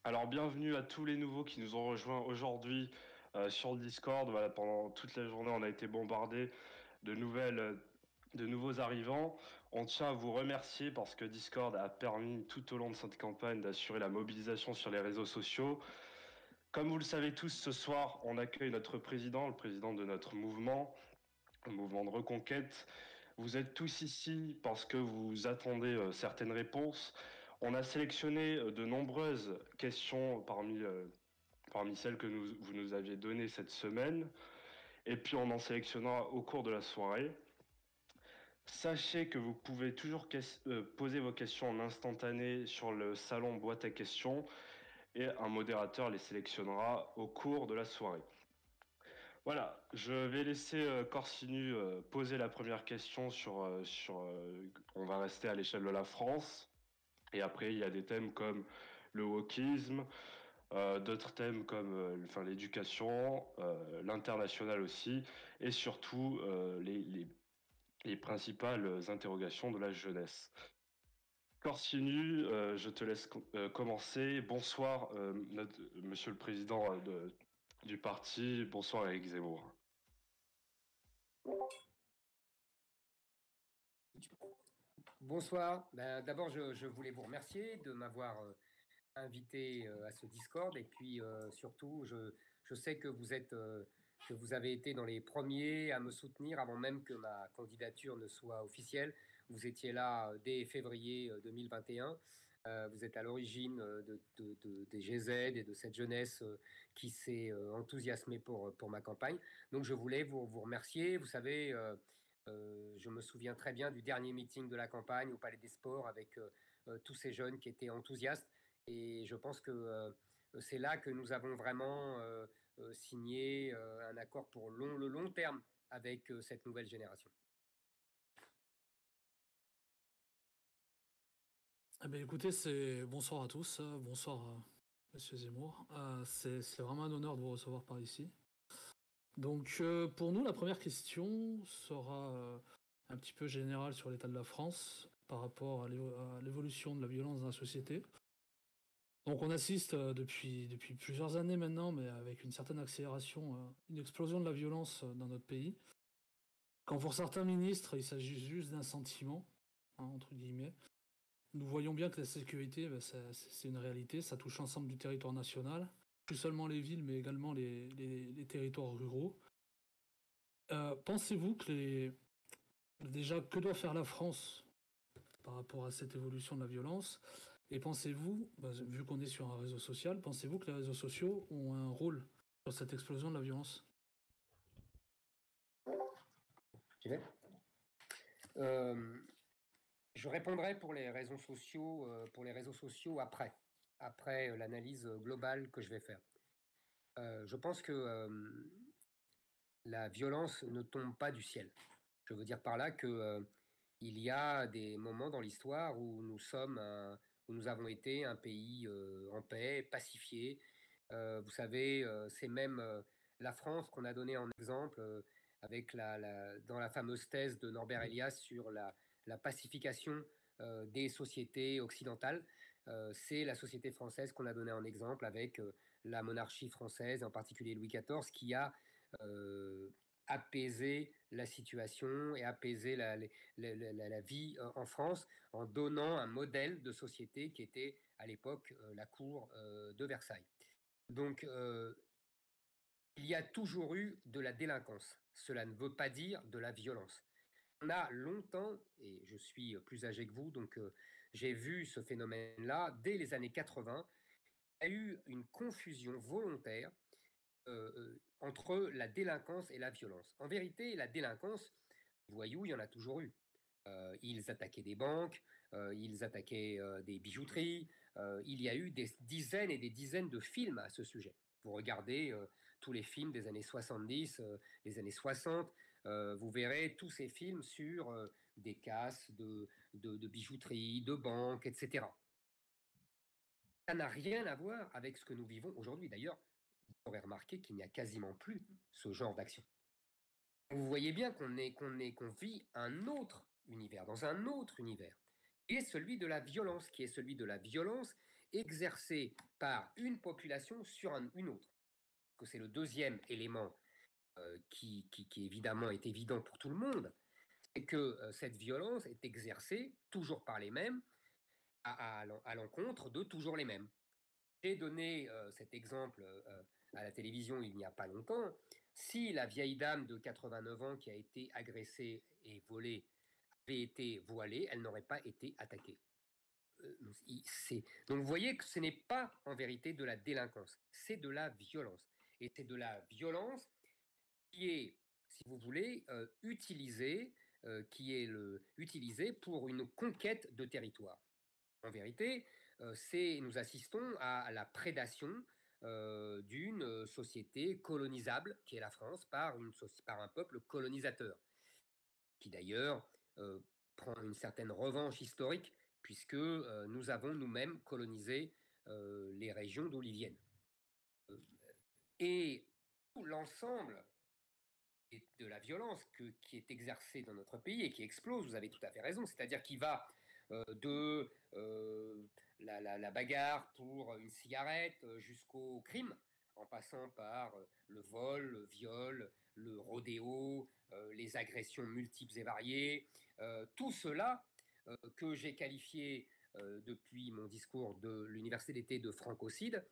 Alors bienvenue à tous les nouveaux qui nous ont rejoints aujourd'hui sur le Discord. Voilà, pendant toute la journée, on a été bombardé de nouveaux arrivants. On tient à vous remercier parce que Discord a permis tout au long de cette campagne d'assurer la mobilisation sur les réseaux sociaux. Comme vous le savez tous, ce soir, on accueille notre président, le président de notre mouvement, le mouvement de reconquête. Vous êtes tous ici parce que vous attendez certaines réponses. On a sélectionné de nombreuses questions parmi celles que vous nous aviez données cette semaine. Et puis on en sélectionnera au cours de la soirée. Sachez que vous pouvez toujours poser vos questions en instantané sur le salon boîte à questions et un modérateur les sélectionnera au cours de la soirée. Voilà, je vais laisser Corsinu poser la première question on va rester à l'échelle de la France. Et après, il y a des thèmes comme le wokisme, d'autres thèmes comme l'éducation, l'international aussi, et surtout les principales interrogations de la jeunesse. Corsinu, je te laisse commencer. Bonsoir, monsieur le président du parti. Bonsoir, Éric Zemmour. Bonsoir. D'abord, je voulais vous remercier de m'avoir invité à ce Discord. Et puis, surtout, je sais que que vous avez été dans les premiers à me soutenir avant même que ma candidature ne soit officielle. Vous étiez là dès février 2021. Vous êtes à l'origine des GZ et de cette jeunesse qui s'est enthousiasmée pour ma campagne. Donc, je voulais vous remercier. Vous savez, je me souviens très bien du dernier meeting de la campagne au Palais des Sports avec tous ces jeunes qui étaient enthousiastes. Et je pense que c'est là que nous avons vraiment signé un accord pour le long terme avec cette nouvelle génération. Eh bien, écoutez, bonsoir à tous, bonsoir Monsieur Zemmour. C'est vraiment un honneur de vous recevoir par ici. Donc, pour nous, la première question sera un petit peu générale sur l'état de la France par rapport à l'évolution de la violence dans la société. Donc, on assiste depuis plusieurs années maintenant, mais avec une certaine accélération, une explosion de la violence dans notre pays. Quand pour certains ministres, il s'agit juste d'un sentiment, entre guillemets. Nous voyons bien que la sécurité, c'est une réalité, ça touche l'ensemble du territoire national, plus seulement les villes, mais également les territoires ruraux. Pensez-vous que déjà, que doit faire la France par rapport à cette évolution de la violence? Et pensez-vous, vu qu'on est sur un réseau social, pensez-vous que les réseaux sociaux ont un rôle sur cette explosion de la violence? Je répondrai pour les réseaux sociaux, après l'analyse globale que je vais faire. Je pense que la violence ne tombe pas du ciel. Je veux dire par là que il y a des moments dans l'histoire où où nous avons été un pays en paix, pacifié. Vous savez, c'est même la France qu'on a donné en exemple avec dans la fameuse thèse de Norbert Elias sur la pacification des sociétés occidentales. C'est la société française qu'on a donné en exemple avec la monarchie française, en particulier Louis XIV, qui a apaisé la situation et apaisé la vie en France en donnant un modèle de société qui était à l'époque la cour de Versailles. Donc, il y a toujours eu de la délinquance. Cela ne veut pas dire de la violence. On a longtemps, et je suis plus âgé que vous, donc j'ai vu ce phénomène-là dès les années 80, il y a eu une confusion volontaire entre la délinquance et la violence. En vérité, la délinquance, les voyous, il y en a toujours eu. Ils attaquaient des banques, ils attaquaient des bijouteries. Il y a eu des dizaines et des dizaines de films à ce sujet. Vous regardez tous les films des années 70, les années 60, vous verrez tous ces films sur des casses de bijouterie, de banques, etc. Ça n'a rien à voir avec ce que nous vivons aujourd'hui. D'ailleurs, vous aurez remarqué qu'il n'y a quasiment plus ce genre d'action. Vous voyez bien qu'on vit un autre univers, dans un autre univers, qui est celui de la violence, exercée par une population sur une autre. Que c'est le deuxième élément qui évidemment est évident pour tout le monde, c'est que cette violence est exercée toujours par les mêmes à l'encontre de toujours les mêmes. J'ai donné cet exemple à la télévision il n'y a pas longtemps. Si la vieille dame de 89 ans qui a été agressée et volée avait été voilée, elle n'aurait pas été attaquée. Donc vous voyez que ce n'est pas en vérité de la délinquance, c'est de la violence. Et c'est de la violence qui est, si vous voulez, utilisée pour une conquête de territoire. En vérité, nous assistons à la prédation d'une société colonisable, qui est la France, par un peuple colonisateur, qui d'ailleurs prend une certaine revanche historique, puisque nous avons nous-mêmes colonisé les régions d'où ils viennent. Et l'ensemble de la violence qui est exercée dans notre pays et qui explose, vous avez tout à fait raison, c'est-à-dire qui va de la bagarre pour une cigarette jusqu'au crime, en passant par le vol, le viol, le rodéo, les agressions multiples et variées, tout cela que j'ai qualifié depuis mon discours de l'université d'été de francocide,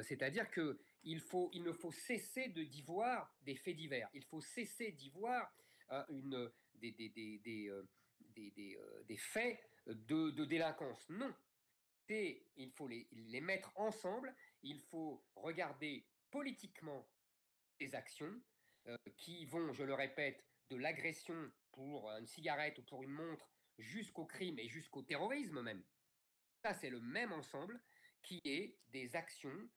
c'est-à-dire qu'il ne faut cesser d'y voir des faits divers, il faut cesser d'y voir des faits de délinquance. Non, il faut les mettre ensemble, il faut regarder politiquement les actions qui vont, je le répète, de l'agression pour une cigarette ou pour une montre jusqu'au crime et jusqu'au terrorisme même. Ça, c'est le même ensemble qui est des actions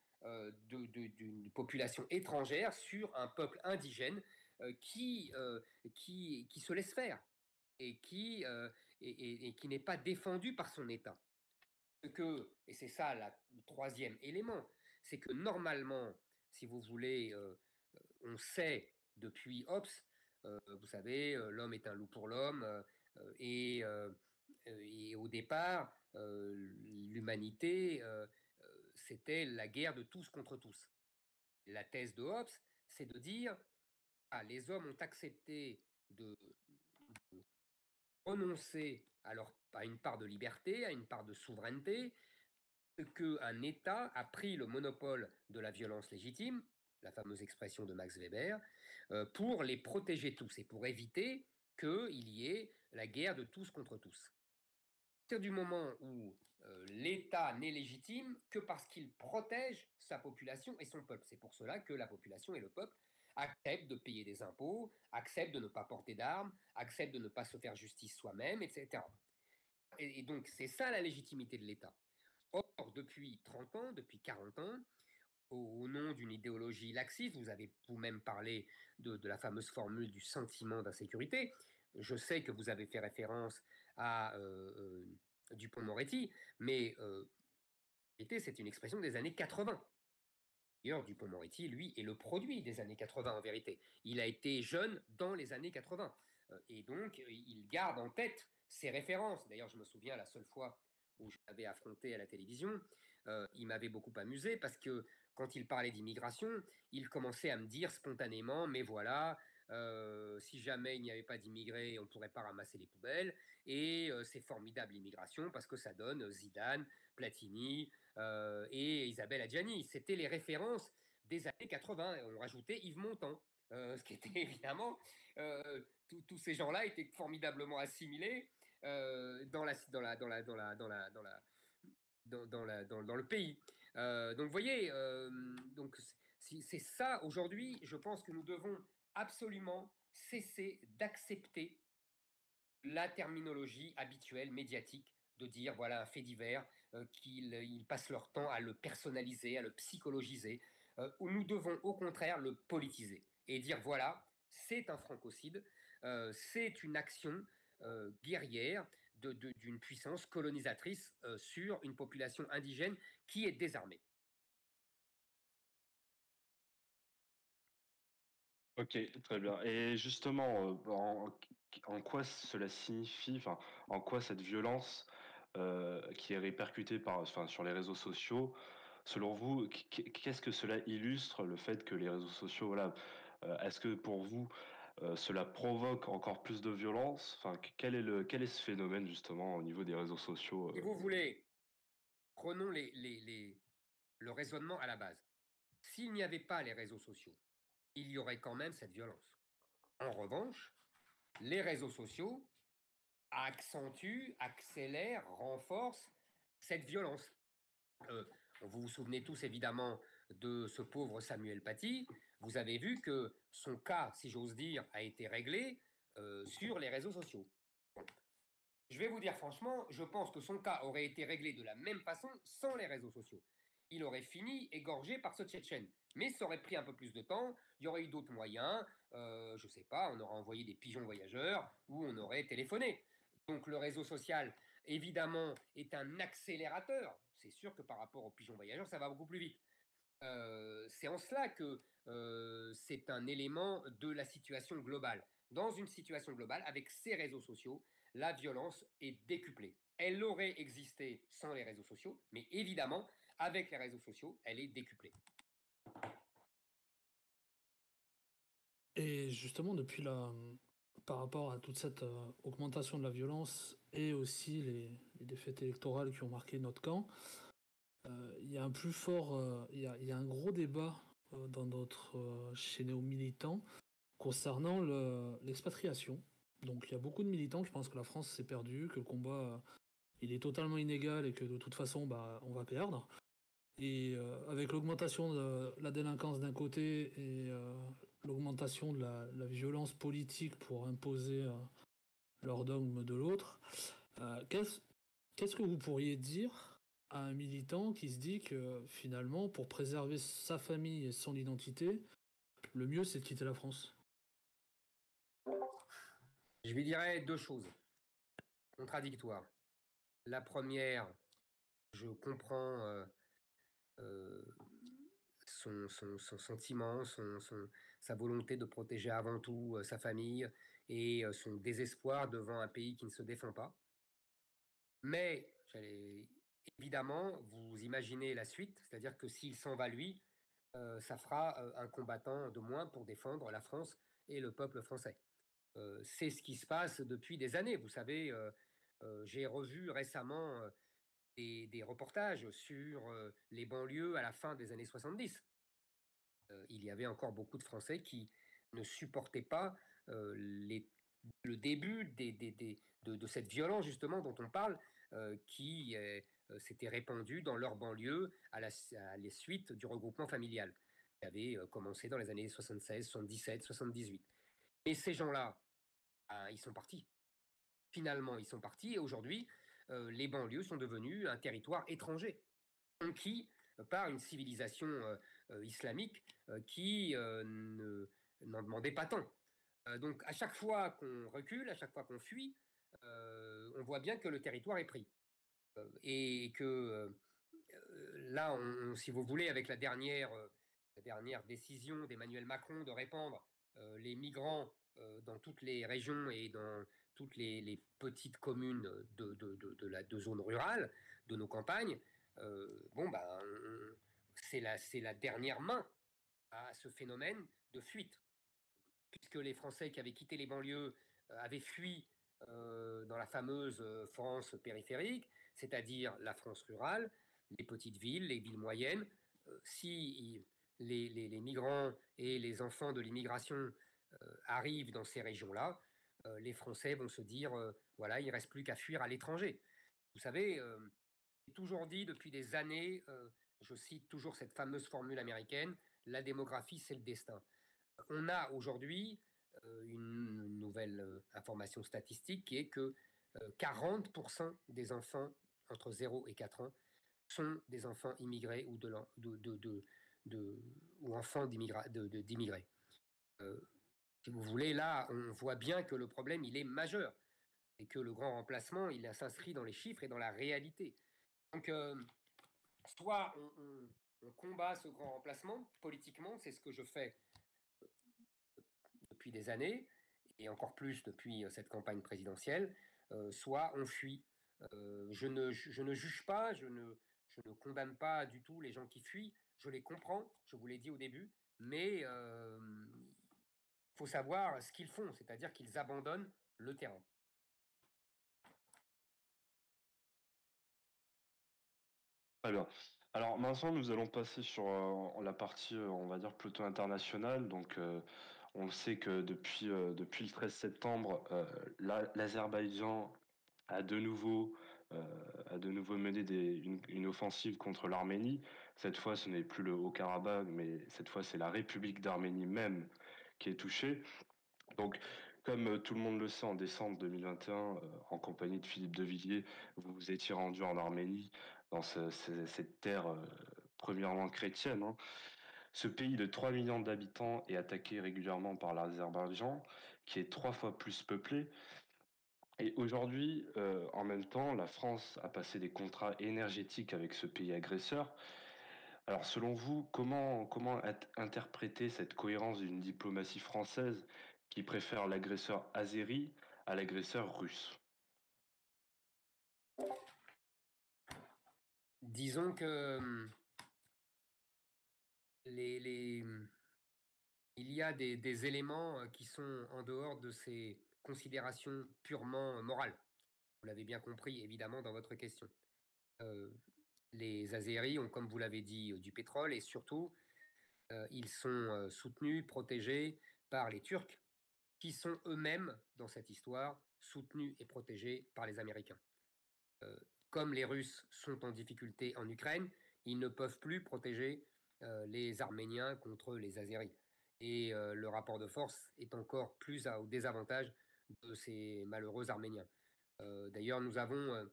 d'une population étrangère sur un peuple indigène qui se laisse faire et qui n'est pas défendu par son État. Et c'est ça le troisième élément, c'est que normalement, si vous voulez, on sait depuis Hobbes, vous savez, l'homme est un loup pour l'homme, et au départ, l'humanité, c'était la guerre de tous contre tous. La thèse de Hobbes, c'est de dire, les hommes ont accepté de renoncer à une part de liberté, à une part de souveraineté, qu'un État a pris le monopole de la violence légitime, la fameuse expression de Max Weber, pour les protéger tous et pour éviter qu'il y ait la guerre de tous contre tous. À partir du moment où l'État n'est légitime que parce qu'il protège sa population et son peuple. C'est pour cela que la population et le peuple acceptent de payer des impôts, acceptent de ne pas porter d'armes, acceptent de ne pas se faire justice soi-même, etc. Et donc, c'est ça la légitimité de l'État. Or, depuis 30 ans, depuis 40 ans, au nom d'une idéologie laxiste, vous avez vous-même parlé de la fameuse formule du sentiment d'insécurité. Je sais que vous avez fait référence à Dupond-Moretti, mais c'est une expression des années 80. D'ailleurs, Dupond-Moretti, lui, est le produit des années 80 en vérité. Il a été jeune dans les années 80. Et donc, il garde en tête ses références. D'ailleurs, je me souviens la seule fois où je l'avais affronté à la télévision, il m'avait beaucoup amusé parce que quand il parlait d'immigration, il commençait à me dire spontanément, mais voilà, si jamais il n'y avait pas d'immigrés, on ne pourrait pas ramasser les poubelles. Et c'est formidable l'immigration parce que ça donne Zidane, Platini et Isabelle Adjani. C'était les références des années 80. On rajoutait Yves Montand, ce qui était évidemment... tous ces gens-là étaient formidablement assimilés dans le pays. Donc vous voyez, donc c'est ça aujourd'hui. Je pense que nous devons absolument cesser d'accepter la terminologie habituelle médiatique de dire voilà un fait divers, qu'ils passent leur temps à le personnaliser, à le psychologiser, où nous devons au contraire le politiser et dire voilà, c'est un francocide, c'est une action guerrière d'une puissance colonisatrice sur une population indigène qui est désarmée. Ok, très bien. Et justement, en quoi cela signifie, enfin, en quoi cette violence qui est répercuté sur les réseaux sociaux. Selon vous, qu'est-ce que cela illustre, le fait que les réseaux sociaux, voilà, est-ce que pour vous, cela provoque encore plus de violence? Enfin, quel est ce phénomène justement au niveau des réseaux sociaux? Si vous voulez, prenons le raisonnement à la base. S'il n'y avait pas les réseaux sociaux, il y aurait quand même cette violence. En revanche, les réseaux sociaux accentuent, accélèrent, renforcent cette violence. Vous vous souvenez tous évidemment de ce pauvre Samuel Paty. Vous avez vu que son cas, si j'ose dire, a été réglé sur les réseaux sociaux. Bon. Je vais vous dire franchement, je pense que son cas aurait été réglé de la même façon sans les réseaux sociaux. Il aurait fini égorgé par ce Tchétchène. Mais ça aurait pris un peu plus de temps, il y aurait eu d'autres moyens, je ne sais pas, on aurait envoyé des pigeons voyageurs ou on aurait téléphoné. Donc le réseau social, évidemment, est un accélérateur. C'est sûr que par rapport aux pigeons voyageurs, ça va beaucoup plus vite. C'est en cela que c'est un élément de la situation globale. Dans une situation globale, avec ces réseaux sociaux, la violence est décuplée. Elle aurait existé sans les réseaux sociaux, mais évidemment, avec les réseaux sociaux, elle est décuplée. Et justement, par rapport à toute cette augmentation de la violence et aussi les défaites électorales qui ont marqué notre camp, il y a un plus fort, il y a un gros débat chez nos militants concernant l'expatriation. Donc il y a beaucoup de militants qui pensent que la France s'est perdue, que le combat il est totalement inégal et que de toute façon on va perdre. Et avec l'augmentation de la délinquance d'un côté et l'augmentation de la violence politique pour imposer leur dogme de l'autre, qu'est-ce que vous pourriez dire à un militant qui se dit que finalement, pour préserver sa famille et son identité, le mieux c'est de quitter la France? Je lui dirais deux choses contradictoires. La première, je comprends son sentiment, sa volonté de protéger avant tout sa famille et son désespoir devant un pays qui ne se défend pas. Mais évidemment, vous imaginez la suite, c'est-à-dire que s'il s'en va lui, ça fera un combattant de moins pour défendre la France et le peuple français. C'est ce qui se passe depuis des années. Vous savez, j'ai revu récemment des reportages sur les banlieues à la fin des années 70. Il y avait encore beaucoup de Français qui ne supportaient pas le début de cette violence justement dont on parle, qui s'était répandue dans leur banlieue à la suite du regroupement familial, qui avait commencé dans les années 76, 77, 78. Et ces gens-là, ils sont partis. Finalement, ils sont partis et aujourd'hui, les banlieues sont devenues un territoire étranger, conquis par une civilisation islamique qui n'en demandait pas tant. Donc à chaque fois qu'on recule, à chaque fois qu'on fuit, on voit bien que le territoire est pris. Et que là, si vous voulez, avec la dernière décision d'Emmanuel Macron de répandre les migrants dans toutes les régions et dans toutes les petites communes de zones rurales, de nos campagnes, c'est la dernière main à ce phénomène de fuite. Puisque les Français qui avaient quitté les banlieues avaient fui dans la fameuse France périphérique, c'est-à-dire la France rurale, les petites villes, les villes moyennes. Si les migrants et les enfants de l'immigration arrivent dans ces régions-là, les Français vont se dire, voilà, il ne reste plus qu'à fuir à l'étranger. Vous savez, j'ai toujours dit depuis des années, je cite toujours cette fameuse formule américaine, la démographie, c'est le destin. On a aujourd'hui une nouvelle information statistique qui est que 40% des enfants entre 0 et 4 ans sont des enfants immigrés ou enfants d'immigrés. Si vous voulez, là, on voit bien que le problème, il est majeur et que le grand remplacement, il s'inscrit dans les chiffres et dans la réalité. Donc, soit on combat ce grand remplacement politiquement, c'est ce que je fais depuis des années, et encore plus depuis cette campagne présidentielle, soit on fuit Je ne juge pas, je ne condamne pas du tout les gens qui fuient. Je les comprends, je vous l'ai dit au début, mais il faut savoir ce qu'ils font, c'est-à-dire qu'ils abandonnent le terrain. Très bien. Alors maintenant, nous allons passer sur la partie, on va dire, plutôt internationale. Donc, on le sait que depuis le 13 septembre, l'Azerbaïdjan a de nouveau, euh, a de nouveau mené une offensive contre l'Arménie. Cette fois, ce n'est plus le Haut-Karabakh, mais cette fois, c'est la République d'Arménie même qui est touchée. Donc, comme tout le monde le sait, en décembre 2021, en compagnie de Philippe de Villiers, vous vous étiez rendu en Arménie, dans cette terre premièrement chrétienne, hein. Ce pays de 3 millions d'habitants est attaqué régulièrement par l'Azerbaïdjan, qui est 3 fois plus peuplé. Et aujourd'hui, en même temps, la France a passé des contrats énergétiques avec ce pays agresseur. Alors, selon vous, comment interpréter cette cohérence d'une diplomatie française qui préfère l'agresseur azéri à l'agresseur russe? Disons que les, il y a des éléments qui sont en dehors de ces considérations purement morales. Vous l'avez bien compris, évidemment, dans votre question. Les Azéris ont, comme vous l'avez dit, du pétrole et surtout, ils sont soutenus, protégés par les Turcs, qui sont eux-mêmes, dans cette histoire, soutenus et protégés par les Américains. Comme les Russes sont en difficulté en Ukraine, ils ne peuvent plus protéger les Arméniens contre les Azéris. Et le rapport de force est encore plus au désavantage de ces malheureux Arméniens. D'ailleurs, nous avons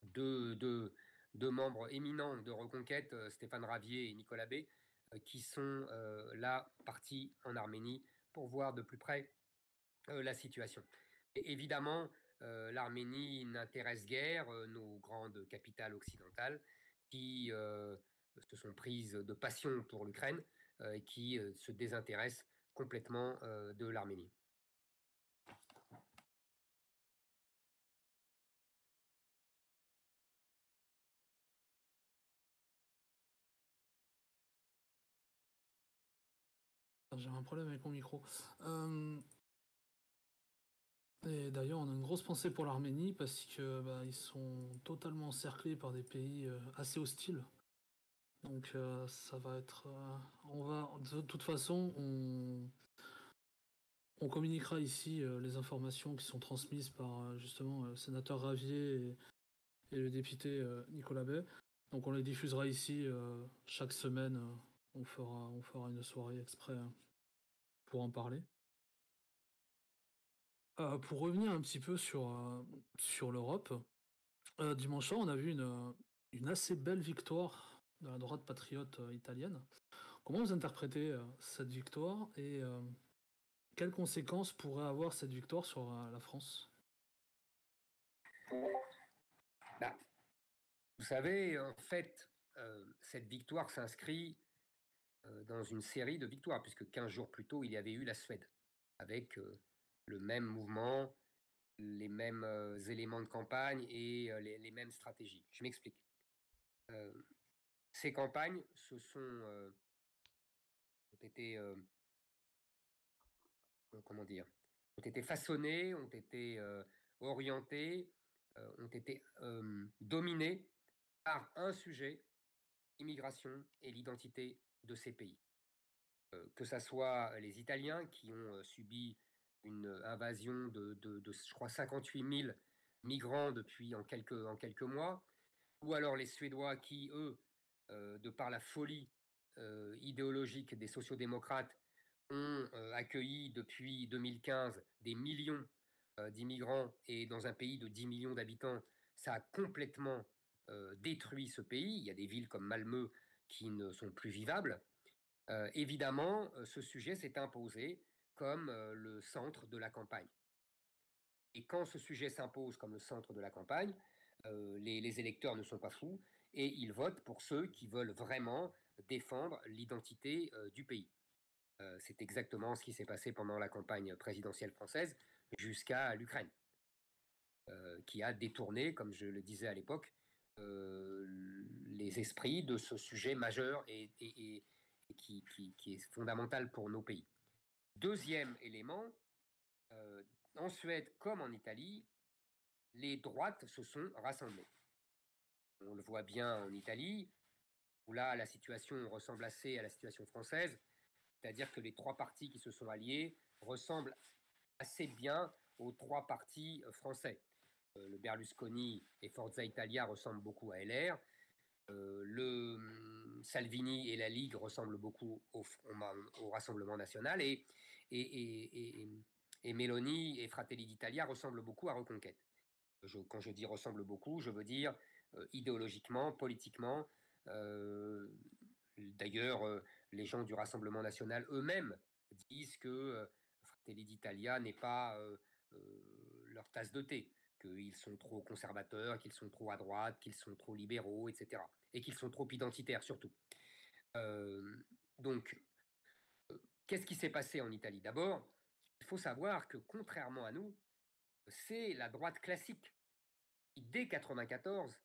deux membres éminents de Reconquête, Stéphane Ravier et Nicolas B, qui sont là partis en Arménie pour voir de plus près la situation. Et évidemment, l'Arménie n'intéresse guère nos grandes capitales occidentales qui se sont prises de passion pour l'Ukraine et qui se désintéressent complètement de l'Arménie. J'ai un problème avec mon micro. Et d'ailleurs, on a une grosse pensée pour l'Arménie parce que ils sont totalement encerclés par des pays assez hostiles. Donc ça va être. On va de toute façon, on communiquera ici les informations qui sont transmises par justement le sénateur Ravier et le député Nicolas Bay. Donc on les diffusera ici chaque semaine. On fera une soirée exprès pour en parler. Pour revenir un petit peu sur l'Europe, dimanche soir, on a vu une assez belle victoire de la droite patriote italienne. Comment vous interprétez cette victoire et quelles conséquences pourrait avoir cette victoire sur la France? Bah, vous savez, en fait, cette victoire s'inscrit dans une série de victoires, puisque 15 jours plus tôt, il y avait eu la Suède, avec le même mouvement, les mêmes éléments de campagne et les mêmes stratégies. Je m'explique. Ces campagnes ont été, comment dire, ont été façonnées, ont été orientées, ont été dominées par un sujet, l'immigration et l'identité de ces pays. Que ce soit les Italiens qui ont subi une invasion je crois, 58 000 migrants depuis en quelques mois, ou alors les Suédois qui, eux, de par la folie idéologique des sociodémocrates, ont accueilli depuis 2015 des millions d'immigrants et dans un pays de 10 millions d'habitants, ça a complètement détruit ce pays. Il y a des villes comme Malmö qui ne sont plus vivables. Évidemment, ce sujet s'est imposé comme le centre de la campagne. Et quand ce sujet s'impose comme le centre de la campagne, les électeurs ne sont pas fous et ils votent pour ceux qui veulent vraiment défendre l'identité du pays. C'est exactement ce qui s'est passé pendant la campagne présidentielle française jusqu'à l'Ukraine. qui a détourné, comme je le disais à l'époque, les esprits de ce sujet majeur et qui est fondamental pour nos pays. Deuxième élément, en Suède comme en Italie, les droites se sont rassemblées. On le voit bien en Italie, où là, la situation ressemble assez à la situation française, c'est-à-dire que les trois partis qui se sont alliés ressemblent assez bien aux trois partis français. Le Berlusconi et Forza Italia ressemblent beaucoup à LR. Le Salvini et la Ligue ressemblent beaucoup au Rassemblement national et Meloni et Fratelli d'Italia ressemblent beaucoup à Reconquête. Quand je dis ressemble beaucoup, je veux dire idéologiquement, politiquement. D'ailleurs, les gens du Rassemblement national eux-mêmes disent que Fratelli d'Italia n'est pas leur tasse de thé, qu'ils sont trop conservateurs, qu'ils sont trop à droite, qu'ils sont trop libéraux, etc. Et qu'ils sont trop identitaires surtout. Donc, qu'est-ce qui s'est passé en Italie? D'abord, il faut savoir que contrairement à nous, c'est la droite classique qui, dès 1994,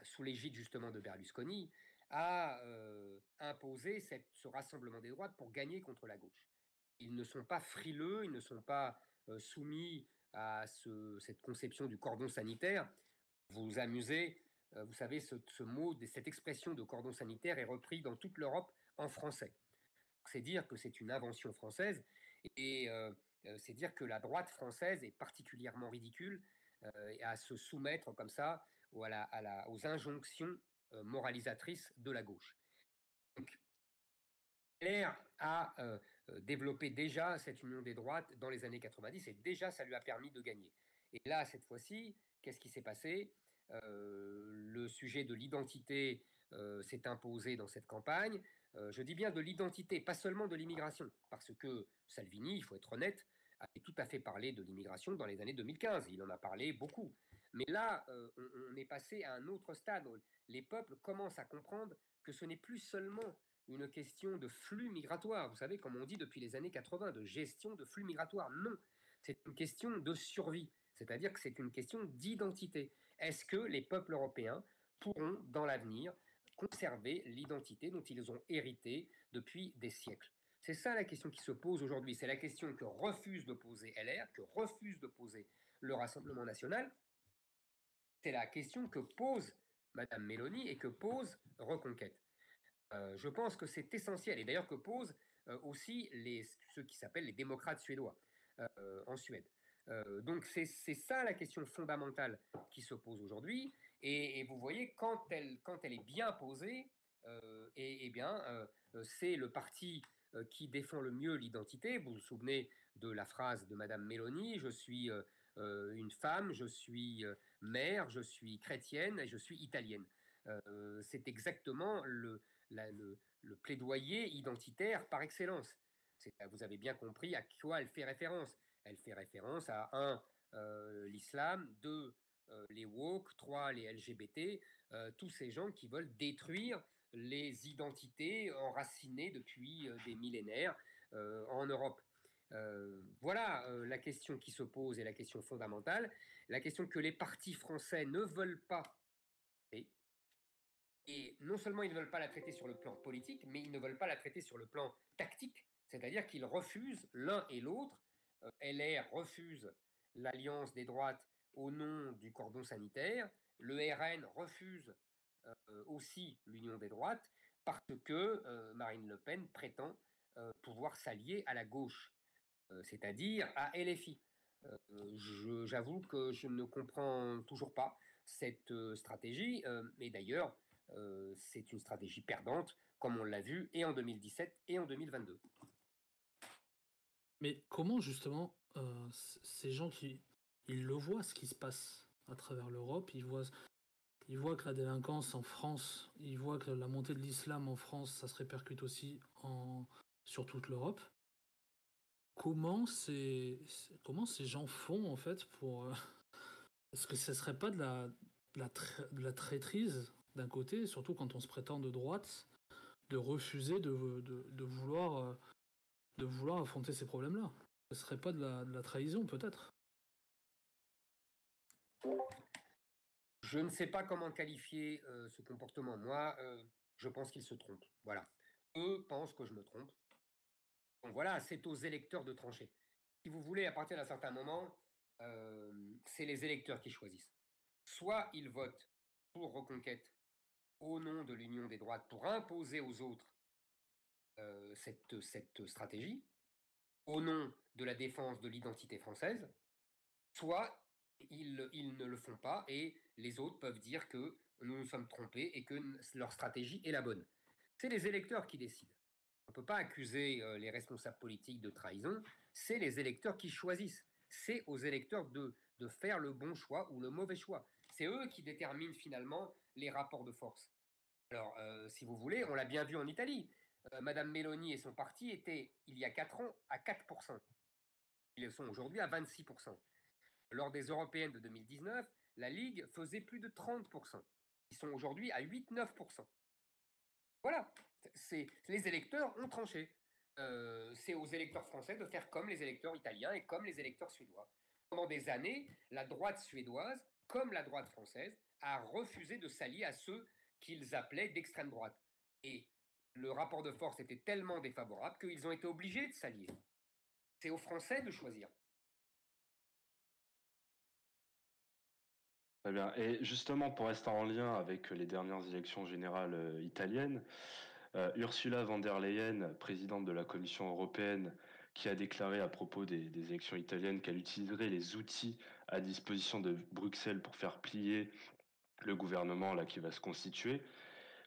sous l'égide justement de Berlusconi, a imposé ce rassemblement des droites pour gagner contre la gauche. Ils ne sont pas frileux, ils ne sont pas soumis à cette conception du cordon sanitaire. Vous vous amusez, vous savez, ce mot, cette expression de cordon sanitaire est repris dans toute l'Europe en français. C'est dire que c'est une invention française et c'est dire que la droite française est particulièrement ridicule à se soumettre comme ça aux injonctions moralisatrices de la gauche. Donc, LR a développé déjà cette union des droites dans les années 90 et déjà ça lui a permis de gagner. Et là, cette fois-ci, qu'est-ce qui s'est passé? Le sujet de l'identité s'est imposé dans cette campagne. Je dis bien de l'identité, pas seulement de l'immigration, parce que Salvini, il faut être honnête, avait tout à fait parlé de l'immigration dans les années 2015. Il en a parlé beaucoup. Mais là, on est passé à un autre stade. Les peuples commencent à comprendre que ce n'est plus seulement une question de flux migratoire, vous savez, comme on dit depuis les années 80, de gestion de flux migratoires. Non, c'est une question de survie, c'est-à-dire que c'est une question d'identité. Est-ce que les peuples européens pourront, dans l'avenir, conserver l'identité dont ils ont hérité depuis des siècles? C'est ça la question qui se pose aujourd'hui. C'est la question que refuse de poser LR, que refuse de poser le Rassemblement national. C'est la question que pose Madame Meloni et que pose Reconquête. Je pense que c'est essentiel, et d'ailleurs que posent aussi ceux qui s'appellent les démocrates suédois en Suède. Donc c'est ça la question fondamentale qui se pose aujourd'hui, et vous voyez, quand elle est bien posée, c'est le parti qui défend le mieux l'identité. Vous vous souvenez de la phrase de Madame Meloni: je suis une femme, je suis mère, je suis chrétienne et je suis italienne. C'est exactement le plaidoyer identitaire par excellence. Vous avez bien compris à quoi elle fait référence. Elle fait référence à 1, l'islam, 2, les woke, 3, les LGBT, tous ces gens qui veulent détruire les identités enracinées depuis des millénaires en Europe. Voilà la question qui se pose et la question fondamentale, la question que les partis français ne veulent pas. Et non seulement ils ne veulent pas la traiter sur le plan politique, mais ils ne veulent pas la traiter sur le plan tactique, c'est-à-dire qu'ils refusent l'un et l'autre. LR refuse l'alliance des droites au nom du cordon sanitaire, le RN refuse aussi l'union des droites parce que Marine Le Pen prétend pouvoir s'allier à la gauche, c'est-à-dire à LFI. J'avoue que je ne comprends toujours pas cette stratégie, et d'ailleurs, c'est une stratégie perdante, comme on l'a vu et en 2017 et en 2022. Mais comment justement ces gens ils le voient ce qui se passe à travers l'Europe, ils voient que la délinquance en France, ils voient que la montée de l'islam en France, ça se répercute aussi sur toute l'Europe. Comment ces gens font en fait pour... Est-ce que ce serait pas de la traîtrise d'un côté, surtout quand on se prétend de droite, de refuser de vouloir affronter ces problèmes-là? Ce serait pas de la trahison peut-être? Je ne sais pas comment qualifier ce comportement. Moi, je pense qu'ils se trompent. Voilà. Eux pensent que je me trompe. Donc voilà, c'est aux électeurs de trancher. Si vous voulez, à partir d'un certain moment, c'est les électeurs qui choisissent. Soit ils votent pour Reconquête au nom de l'Union des droites pour imposer aux autres cette stratégie, au nom de la défense de l'identité française, soit ils ne le font pas et les autres peuvent dire que nous nous sommes trompés et que leur stratégie est la bonne. C'est les électeurs qui décident. On ne peut pas accuser les responsables politiques de trahison, c'est les électeurs qui choisissent. C'est aux électeurs de faire le bon choix ou le mauvais choix. C'est eux qui déterminent finalement les rapports de force. Alors, si vous voulez, on l'a bien vu en Italie. Madame Meloni et son parti étaient, il y a 4 ans, à 4%. Ils sont aujourd'hui à 26%. Lors des européennes de 2019, la Ligue faisait plus de 30%. Ils sont aujourd'hui à 8-9%. Voilà, les électeurs ont tranché. C'est aux électeurs français de faire comme les électeurs italiens et comme les électeurs suédois. Pendant des années, la droite suédoise, comme la droite française, a refusé de s'allier à ceux qu'ils appelaient d'extrême droite. Et le rapport de force était tellement défavorable qu'ils ont été obligés de s'allier. C'est aux Français de choisir. Très bien. Et justement, pour rester en lien avec les dernières élections générales italiennes, Ursula von der Leyen, présidente de la Commission européenne, qui a déclaré à propos des élections italiennes qu'elle utiliserait les outils à disposition de Bruxelles pour faire plier le gouvernement là, qui va se constituer.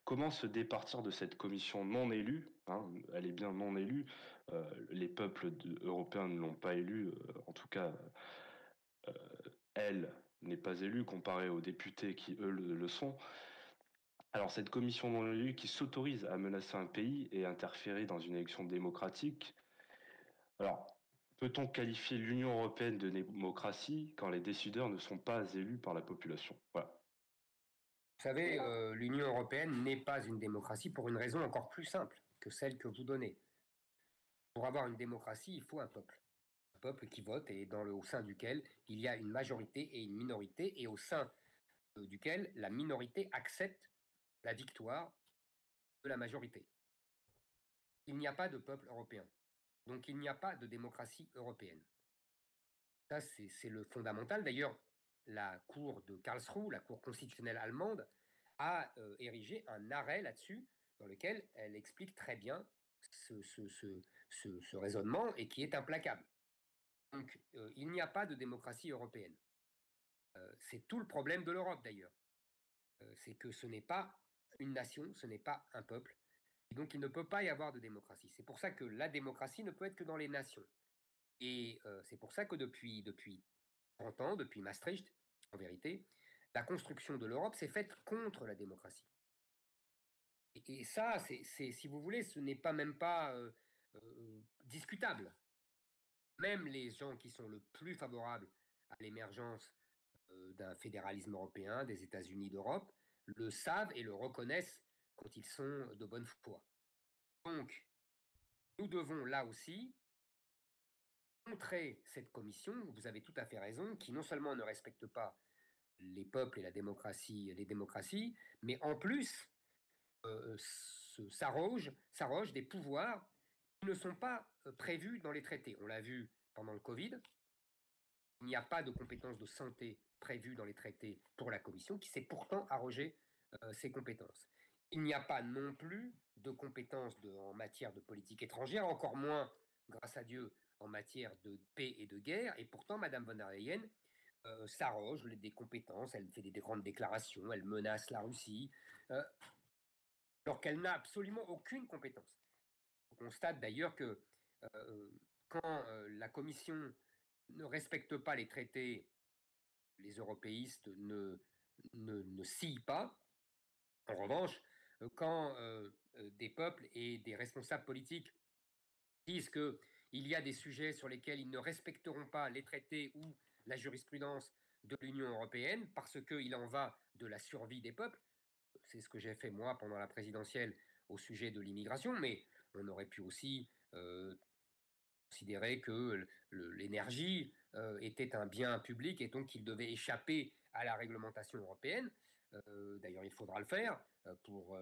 Comment se départir de cette commission non élue, hein, elle est bien non élue, les peuples européens ne l'ont pas élue, en tout cas, elle n'est pas élue comparée aux députés qui, eux, le sont. Alors cette commission non élue qui s'autorise à menacer un pays et interférer dans une élection démocratique, alors peut-on qualifier l'Union européenne de démocratie quand les décideurs ne sont pas élus par la population? Voilà. Vous savez, l'Union européenne n'est pas une démocratie pour une raison encore plus simple que celle que vous donnez. Pour avoir une démocratie, il faut un peuple. Un peuple qui vote et au sein duquel il y a une majorité et une minorité et au sein duquel la minorité accepte la victoire de la majorité. Il n'y a pas de peuple européen. Donc il n'y a pas de démocratie européenne. Ça, c'est le fondamental. D'ailleurs, la Cour de Karlsruhe, la Cour constitutionnelle allemande, a érigé un arrêt là-dessus, dans lequel elle explique très bien ce raisonnement et qui est implacable. Donc, il n'y a pas de démocratie européenne. C'est tout le problème de l'Europe, d'ailleurs. C'est que ce n'est pas une nation, ce n'est pas un peuple. Et donc, il ne peut pas y avoir de démocratie. C'est pour ça que la démocratie ne peut être que dans les nations. Et c'est pour ça que depuis 30 ans, depuis Maastricht, en vérité, la construction de l'Europe s'est faite contre la démocratie. Et ça, si vous voulez, ce n'est pas même pas discutable. Même les gens qui sont le plus favorables à l'émergence d'un fédéralisme européen, des États-Unis d'Europe, le savent et le reconnaissent quand ils sont de bonne foi. Donc, nous devons là aussi contrer cette commission, vous avez tout à fait raison, qui non seulement ne respecte pas les peuples et les démocraties, mais en plus s'arroge des pouvoirs qui ne sont pas prévus dans les traités. On l'a vu pendant le Covid, il n'y a pas de compétences de santé prévues dans les traités pour la Commission, qui s'est pourtant arrogé ces compétences. Il n'y a pas non plus de compétences en matière de politique étrangère, encore moins, grâce à Dieu, en matière de paix et de guerre, et pourtant Madame von der Leyen s'arroge des compétences, elle fait des grandes déclarations, elle menace la Russie, alors qu'elle n'a absolument aucune compétence. On constate d'ailleurs que quand la Commission ne respecte pas les traités, les européistes ne scillent pas. En revanche, quand des peuples et des responsables politiques disent qu'il y a des sujets sur lesquels ils ne respecteront pas les traités ou la jurisprudence de l'Union européenne parce qu'il en va de la survie des peuples, c'est ce que j'ai fait moi pendant la présidentielle au sujet de l'immigration, mais on aurait pu aussi considérer que l'énergie était un bien public et donc qu'il devait échapper à la réglementation européenne. D'ailleurs, il faudra le faire pour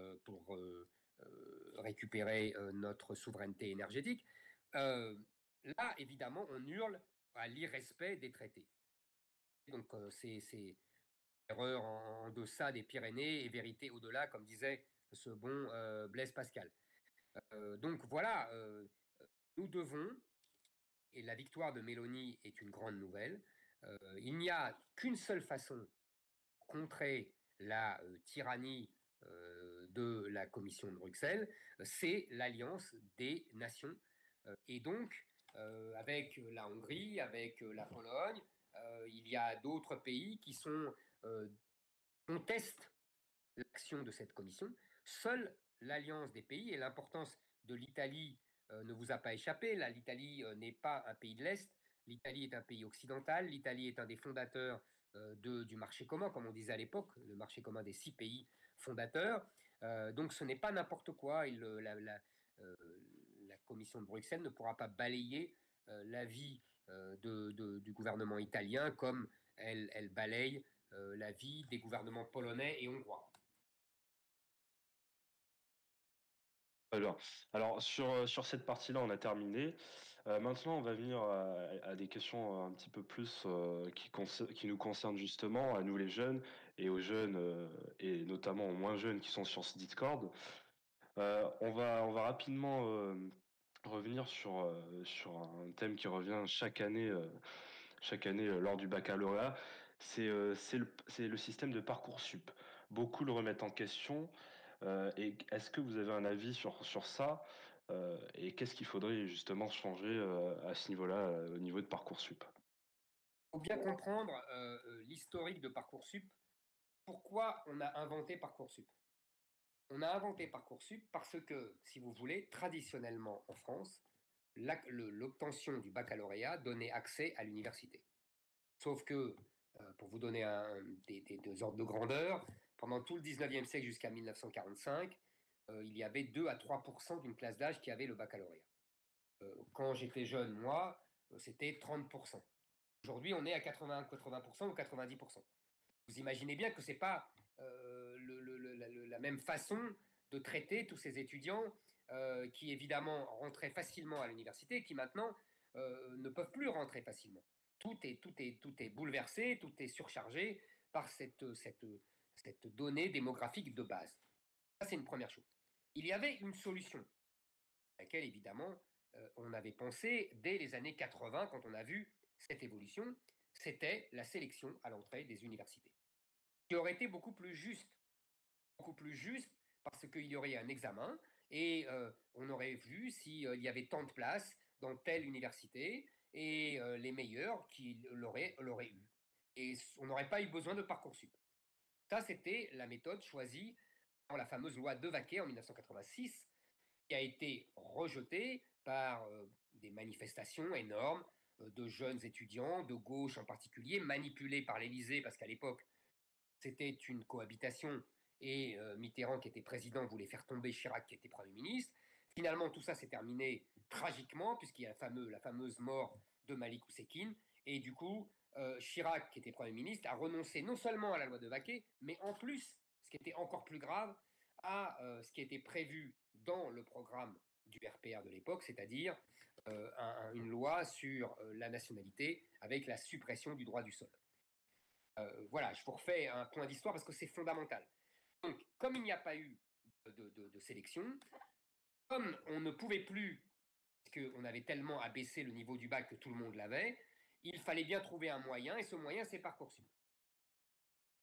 récupérer notre souveraineté énergétique. Là, évidemment, on hurle à l'irrespect des traités. Donc, c'est erreur en deçà des Pyrénées et vérité au-delà, comme disait ce bon Blaise Pascal. Donc voilà, nous devons, et la victoire de Mélanie est une grande nouvelle, il n'y a qu'une seule façon de contrer la tyrannie de la Commission de Bruxelles, c'est l'alliance des nations. Et donc, avec la Hongrie, avec la Pologne, il y a d'autres pays qui contestent l'action de cette commission. Seule l'alliance des pays et l'importance de l'Italie ne vous a pas échappé. L'Italie n'est pas un pays de l'Est, l'Italie est un pays occidental, l'Italie est un des fondateurs du marché commun, comme on disait à l'époque, le marché commun des 6 pays fondateurs. Donc ce n'est pas n'importe quoi. La commission de Bruxelles ne pourra pas balayer l'avis du gouvernement italien comme elle balaye l'avis des gouvernements polonais et hongrois. Alors sur cette partie-là, on a terminé. Maintenant, on va venir à des questions un petit peu plus qui nous concernent justement, à nous les jeunes, et aux jeunes, et notamment aux moins jeunes qui sont sur ce Discord. On va rapidement revenir sur un thème qui revient chaque année lors du baccalauréat. C'est le système de Parcoursup. Beaucoup le remettent en question. Et est-ce que vous avez un avis sur ça et qu'est-ce qu'il faudrait justement changer à ce niveau-là, au niveau de Parcoursup? Il faut bien comprendre l'historique de Parcoursup. Pourquoi on a inventé Parcoursup? On a inventé Parcoursup parce que, si vous voulez, traditionnellement en France, l'obtention du baccalauréat donnait accès à l'université. Sauf que, pour vous donner des ordres de grandeur, pendant tout le 19e siècle jusqu'à 1945, il y avait 2 à 3% d'une classe d'âge qui avait le baccalauréat. Quand j'étais jeune, moi, c'était 30%. Aujourd'hui, on est à 80% ou 90%. Vous imaginez bien que ce n'est pas la même façon de traiter tous ces étudiants qui, évidemment, rentraient facilement à l'université et qui, maintenant, ne peuvent plus rentrer facilement. Tout est bouleversé, tout est surchargé par cette donnée démographique de base. Ça, c'est une première chose. Il y avait une solution, à laquelle, évidemment, on avait pensé dès les années 80, quand on a vu cette évolution, c'était la sélection à l'entrée des universités, qui aurait été beaucoup plus juste parce qu'il y aurait un examen et on aurait vu s'il y avait tant de places dans telle université et les meilleurs qui l'auraient eu. Et on n'aurait pas eu besoin de Parcoursup. Ça, c'était la méthode choisie dans la fameuse loi Devaquet en 1986, qui a été rejetée par des manifestations énormes de jeunes étudiants, de gauche en particulier, manipulés par l'Élysée, parce qu'à l'époque, c'était une cohabitation, et Mitterrand, qui était président, voulait faire tomber Chirac, qui était Premier ministre. Finalement, tout ça s'est terminé tragiquement, puisqu'il y a la fameuse mort de Malik Oussekine, et du coup, Chirac, qui était Premier ministre, a renoncé non seulement à la loi Devaquet, mais en plus, ce qui était encore plus grave, à ce qui était prévu dans le programme du RPR de l'époque, c'est-à-dire une loi sur la nationalité avec la suppression du droit du sol. Voilà, je vous refais un point d'histoire parce que c'est fondamental. Donc, comme il n'y a pas eu de sélection, comme on ne pouvait plus, parce qu'on avait tellement abaissé le niveau du bac que tout le monde l'avait, il fallait bien trouver un moyen, et ce moyen, c'est Parcoursup.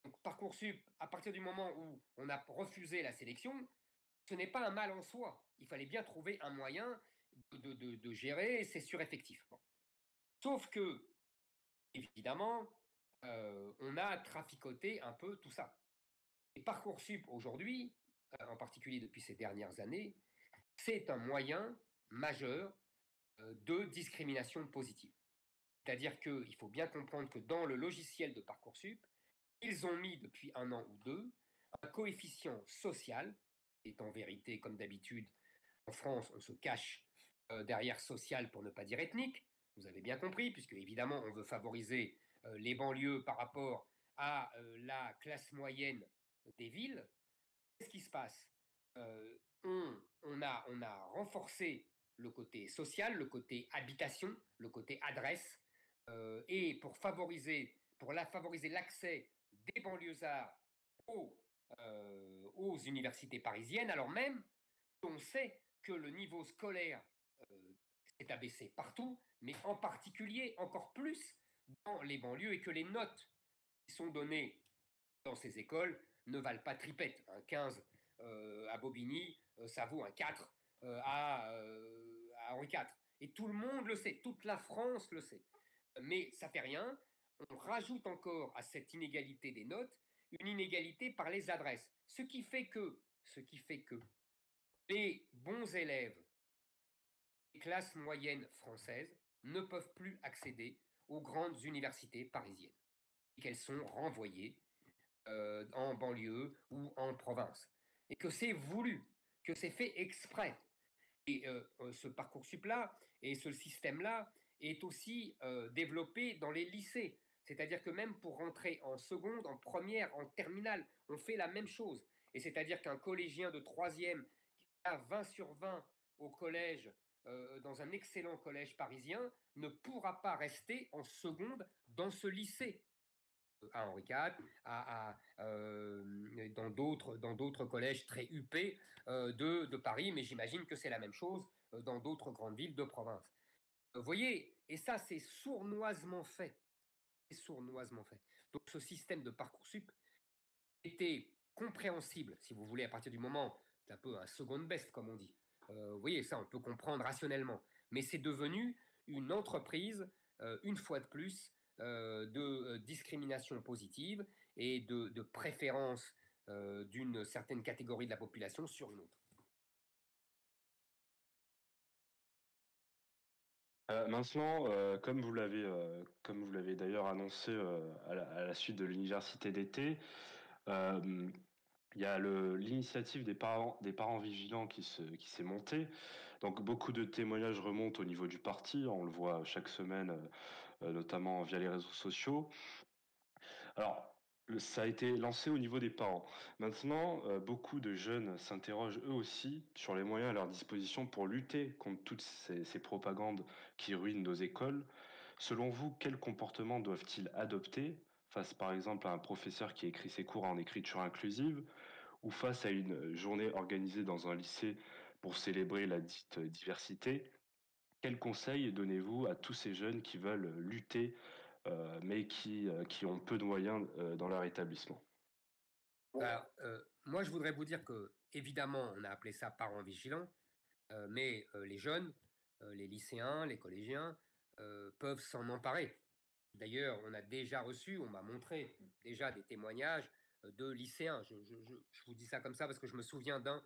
Donc, Parcoursup, à partir du moment où on a refusé la sélection, ce n'est pas un mal en soi. Il fallait bien trouver un moyen de gérer ces sureffectifs. Bon. Sauf que, évidemment, on a traficoté un peu tout ça. Et Parcoursup, aujourd'hui, en particulier depuis ces dernières années, c'est un moyen majeur de discrimination positive. C'est-à-dire qu'il faut bien comprendre que dans le logiciel de Parcoursup, ils ont mis depuis 1 an ou 2 un coefficient social, et en vérité, comme d'habitude, en France, on se cache derrière social pour ne pas dire ethnique, vous avez bien compris, puisque évidemment, on veut favoriser les banlieues par rapport à la classe moyenne des villes, qu'est-ce qui se passe? On a renforcé le côté social, le côté habitation, le côté adresse, et favoriser l'accès des banlieusards aux, aux universités parisiennes, alors même qu'on sait que le niveau scolaire s'est abaissé partout, mais en particulier encore plus dans les banlieues, et que les notes qui sont données dans ces écoles ne valent pas tripette. Un 15 à Bobigny, ça vaut un 4 à Henri IV. Et tout le monde le sait, toute la France le sait. Mais ça fait rien, on rajoute encore à cette inégalité des notes une inégalité par les adresses. Ce qui fait que les bons élèves des classes moyennes françaises ne peuvent plus accéder aux grandes universités parisiennes et qu'elles sont renvoyées en banlieue ou en province. Et que c'est voulu, que c'est fait exprès. Et ce Parcoursup-là et ce système-là est aussi développé dans les lycées. C'est-à-dire que même pour rentrer en seconde, en première, en terminale, on fait la même chose. Et c'est-à-dire qu'un collégien de troisième qui a 20 sur 20 au collège, dans un excellent collège parisien, ne pourra pas rester en seconde dans ce lycée à Henri IV, dans d'autres collèges très huppés de Paris, mais j'imagine que c'est la même chose dans d'autres grandes villes de province. Vous voyez, et ça, c'est sournoisement fait. C'est sournoisement fait. Donc, ce système de Parcoursup était compréhensible, si vous voulez, à partir du moment, c'est un peu un second best, comme on dit. Vous voyez, ça, on peut comprendre rationnellement. Mais c'est devenu une entreprise, une fois de plus, de discrimination positive et de préférence d'une certaine catégorie de la population sur une autre. Maintenant, comme vous l'avez d'ailleurs annoncé à la suite de l'université d'été, euh, il y a l'initiative des parents vigilants qui s'est montée. Donc beaucoup de témoignages remontent au niveau du parti, on le voit chaque semaine, notamment via les réseaux sociaux. Alors, ça a été lancé au niveau des parents. Maintenant, beaucoup de jeunes s'interrogent eux aussi sur les moyens à leur disposition pour lutter contre toutes ces propagandes qui ruinent nos écoles. Selon vous, quels comportements doivent-ils adopter face par exemple à un professeur qui écrit ses cours en écriture inclusive ou face à une journée organisée dans un lycée pour célébrer la dite diversité? Quels conseils donnez-vous à tous ces jeunes qui veulent lutter, mais qui ont peu de moyens dans leur établissement? Alors, moi, je voudrais vous dire que, évidemment, on a appelé ça parents vigilants, mais les jeunes, les lycéens, les collégiens, peuvent s'en emparer. D'ailleurs, on a déjà reçu, on m'a montré déjà des témoignages de lycéens. Je vous dis ça comme ça parce que je me souviens d'un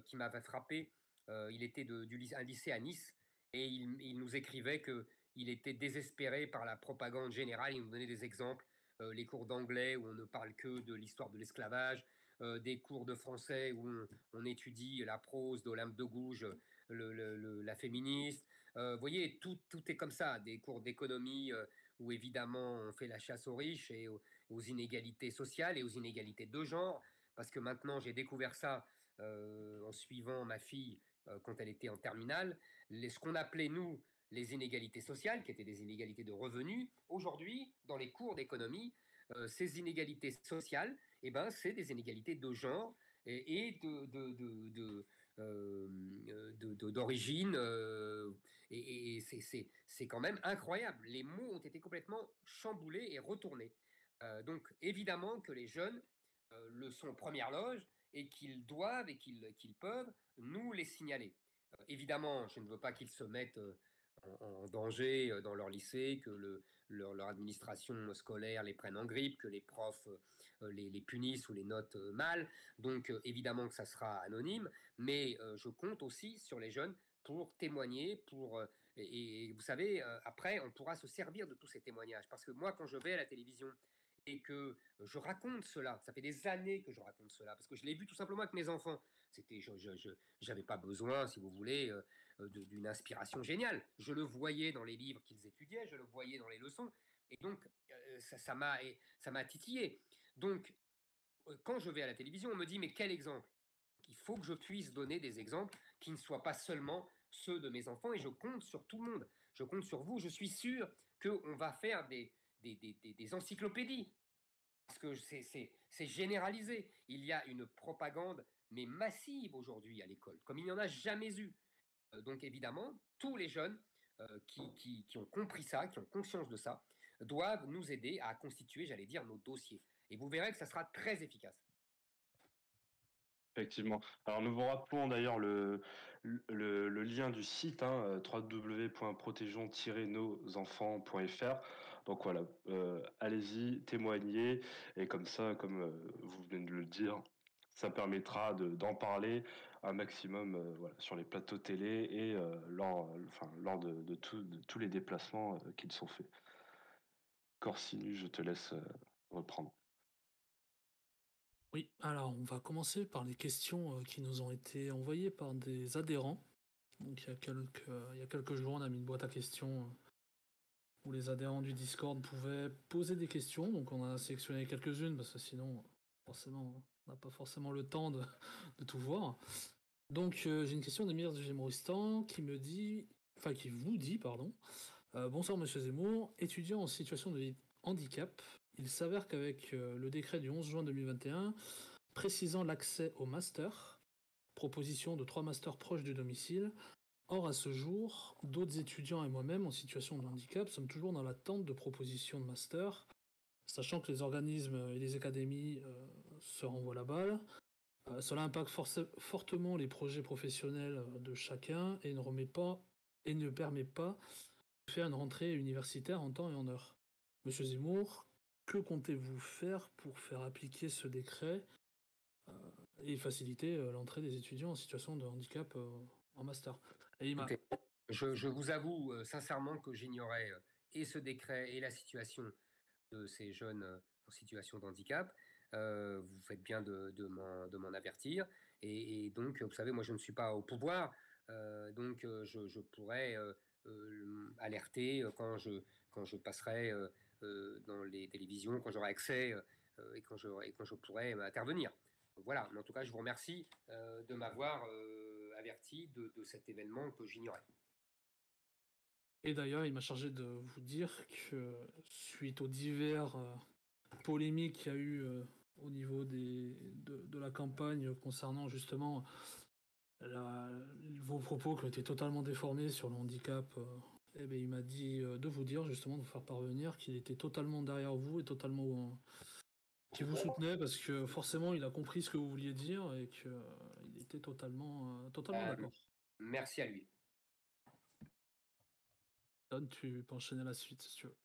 qui m'avait frappé. Il était un lycée à Nice et il nous écrivait qu'il était désespéré par la propagande générale. Il nous donnait des exemples, les cours d'anglais où on ne parle que de l'histoire de l'esclavage, des cours de français où on étudie la prose d'Olympe de Gouges, la féministe. Vous voyez, tout est comme ça, des cours d'économie où évidemment on fait la chasse aux riches et aux inégalités sociales et aux inégalités de genre, parce que maintenant j'ai découvert ça en suivant ma fille quand elle était en terminale, ce qu'on appelait nous les inégalités sociales, qui étaient des inégalités de revenus, aujourd'hui, dans les cours d'économie, ces inégalités sociales, eh ben, c'est des inégalités de genre et d'origine. Et c'est quand même incroyable. Les mots ont été complètement chamboulés et retournés. Donc évidemment que les jeunes le sont première loge et qu'ils doivent et qu'ils peuvent nous les signaler. Évidemment, je ne veux pas qu'ils se mettent en danger dans leur lycée, que leur administration scolaire les prenne en grippe, que les profs les punissent ou les notent mal. Donc évidemment que ça sera anonyme, mais je compte aussi sur les jeunes pour témoigner, et vous savez, après, on pourra se servir de tous ces témoignages. Parce que moi, quand je vais à la télévision et que je raconte cela, ça fait des années que je raconte cela, parce que je l'ai vu tout simplement avec mes enfants. J'avais pas besoin, si vous voulez, d'une inspiration géniale. Je le voyais dans les livres qu'ils étudiaient, je le voyais dans les leçons, Et donc, ça m'a titillé. Donc, quand je vais à la télévision, on me dit, mais quel exemple? Il faut que je puisse donner des exemples qui ne soient pas seulement ceux de mes enfants, et je compte sur tout le monde. Je compte sur vous. Je suis sûr qu'on va faire des encyclopédies, parce que c'est généralisé. Il y a une propagande, mais massive aujourd'hui à l'école, comme il n'y en a jamais eu. Donc évidemment, tous les jeunes qui ont compris ça, qui ont conscience de ça, doivent nous aider à constituer, j'allais dire, nos dossiers. Et vous verrez que ça sera très efficace. Effectivement. Alors nous vous rappelons d'ailleurs le lien du site, hein, www.protégeons-nosenfants.fr. Donc voilà, allez-y, témoignez, et comme ça, comme vous venez de le dire, ça permettra d'en parler un maximum voilà, sur les plateaux télé et lors de tous les déplacements qui sont faits. Corsinu, je te laisse reprendre. Oui, alors on va commencer par les questions qui nous ont été envoyées par des adhérents. Donc il y a quelques jours, on a mis une boîte à questions où les adhérents du Discord pouvaient poser des questions. Donc on a sélectionné quelques-unes parce que sinon, forcément, on n'a pas forcément le temps de tout voir. Donc j'ai une question d'Emir du Gémoristan qui vous dit, pardon. Bonsoir Monsieur Zemmour, étudiant en situation de handicap, il s'avère qu'avec le décret du 11 juin 2021 précisant l'accès au master, proposition de 3 masters proches du domicile. Or, à ce jour, d'autres étudiants et moi-même en situation de handicap sommes toujours dans l'attente de propositions de master, sachant que les organismes et les académies se renvoient la balle. Cela impacte fortement les projets professionnels de chacun et ne permet pas de faire une rentrée universitaire en temps et en heure. Monsieur Zemmour, que comptez-vous faire pour faire appliquer ce décret et faciliter l'entrée des étudiants en situation de handicap en master? Écoutez, je vous avoue sincèrement que j'ignorais et ce décret et la situation de ces jeunes en situation de handicap. Vous faites bien de m'en avertir. Et donc, vous savez, moi, je ne suis pas au pouvoir. Donc, je pourrais alerter quand je passerai dans les télévisions, quand j'aurai accès et quand je pourrai intervenir. Voilà, mais en tout cas, je vous remercie de m'avoir averti de cet événement que j'ignorais. Et d'ailleurs, il m'a chargé de vous dire que suite aux divers polémiques qu'il y a eu au niveau de la campagne concernant justement vos propos qui ont été totalement déformés sur le handicap, eh bien, il m'a dit de vous dire justement, de vous faire parvenir qu'il était totalement derrière vous et totalement qui vous soutenait parce que forcément il a compris ce que vous vouliez dire et qu'il était totalement d'accord. Merci à lui. Don, tu peux enchaîner la suite si tu veux.